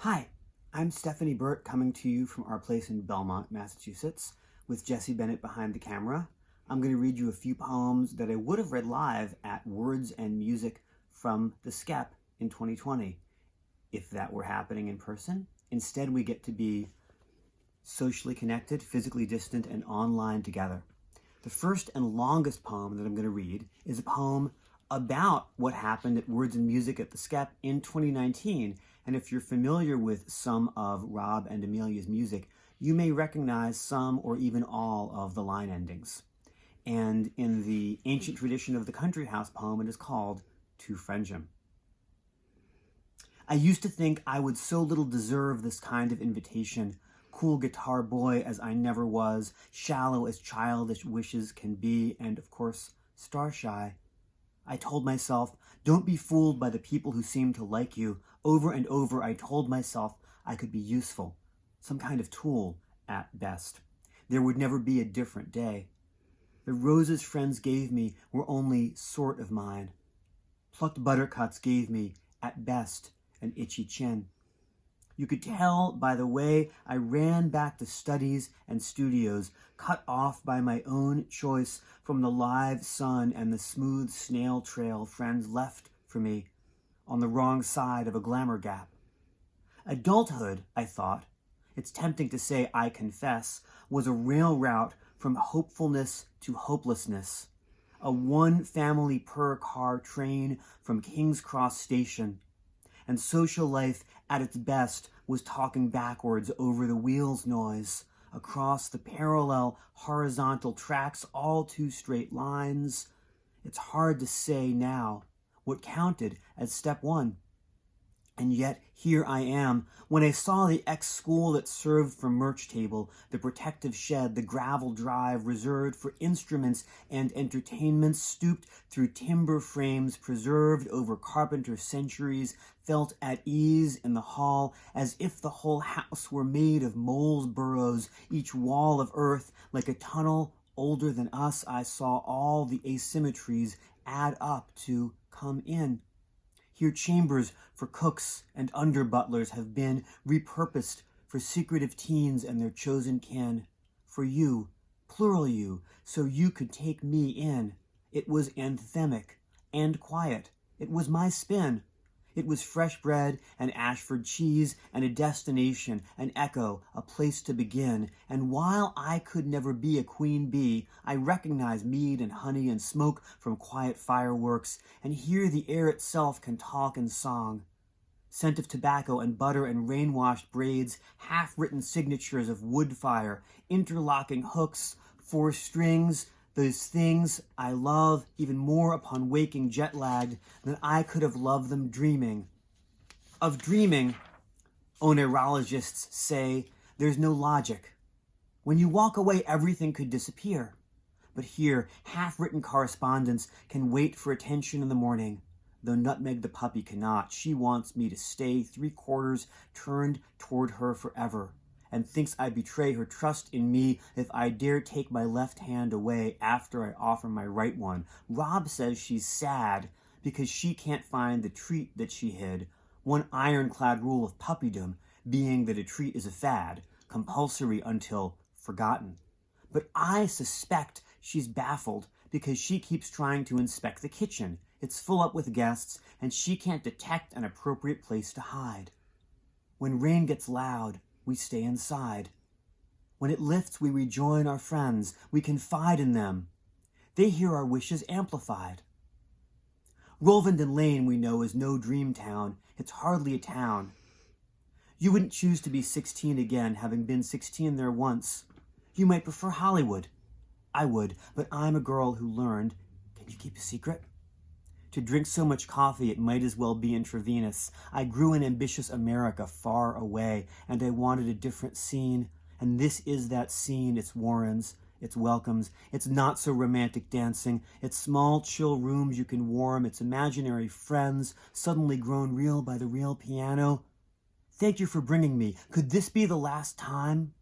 Hi, I'm Stephanie Burt coming to you from our place in Belmont, Massachusetts, with Jesse Bennett behind the camera. I'm going to read you a few poems that I would have read live at Words and Music from the Skep in 2020, if that were happening in person. Instead, we get to be socially connected, physically distant, and online together. The first and longest poem that I'm going to read is a poem about what happened at Words and Music at the Skep in 2019. And if you're familiar with some of Rob and Amelia's music, you may recognize some or even all of the line endings. And in the ancient tradition of the country house poem, it is called To Frensham. I used to think I would so little deserve this kind of invitation, cool guitar boy as I never was, shallow as childish wishes can be, and of course, star-shy. I told myself, don't be fooled by the people who seem to like you. Over and over, I told myself I could be useful, some kind of tool at best. There would never be a different day. The roses friends gave me were only sort of mine. Plucked buttercups gave me, at best, an itchy chin. You could tell by the way I ran back to studies and studios, cut off by my own choice from the live sun and the smooth snail trail friends left for me on the wrong side of a glamour gap. Adulthood, I thought, it's tempting to say I confess, was a rail route from hopefulness to hopelessness, a one-family per-car train from King's Cross Station. And social life at its best was talking backwards over the wheels' noise, across the parallel horizontal tracks, all two straight lines. It's hard to say now what counted as step one. And yet here I am, when I saw the ex-school that served for merch table, the protective shed, the gravel drive reserved for instruments and entertainment, stooped through timber frames preserved over carpenter centuries, felt at ease in the hall as if the whole house were made of mole's burrows, each wall of earth like a tunnel older than us. I saw all the asymmetries add up to come in. Here chambers for cooks and under-butlers have been repurposed for secretive teens and their chosen kin. For you, plural you, so you could take me in. It was anthemic and quiet. It was my spin. It was fresh bread and Ashford cheese and a destination, an echo, a place to begin. And while I could never be a queen bee, I recognize mead and honey and smoke from quiet fireworks, and here the air itself can talk in song. Scent of tobacco and butter and rain-washed braids, half-written signatures of wood fire, interlocking hooks, 4 strings, those things I love even more upon waking jet-lagged than I could have loved them dreaming. Of dreaming, oneirologists say, there's no logic. When you walk away, everything could disappear. But here, half-written correspondence can wait for attention in the morning, though Nutmeg the puppy cannot. She wants me to stay 3/4 turned toward her forever, and thinks I betray her trust in me if I dare take my left hand away after I offer my right one. Rob says she's sad because she can't find the treat that she hid, one ironclad rule of puppydom being that a treat is a fad, compulsory until forgotten. But I suspect she's baffled because she keeps trying to inspect the kitchen. It's full up with guests, and she can't detect an appropriate place to hide. When rain gets loud, we stay inside. When it lifts, we rejoin our friends. We confide in them. They hear our wishes amplified. Rolvenden Lane, we know, is no dream town. It's hardly a town. You wouldn't choose to be 16 again, having been 16 there once. You might prefer Hollywood. I would, but I'm a girl who learned, can you keep a secret? To drink so much coffee, it might as well be intravenous. I grew in ambitious America far away, and I wanted a different scene. And this is that scene. It's Warrens, it's welcomes, it's not so romantic dancing, it's small chill rooms you can warm, it's imaginary friends, suddenly grown real by the real piano. Thank you for bringing me. Could this be the last time?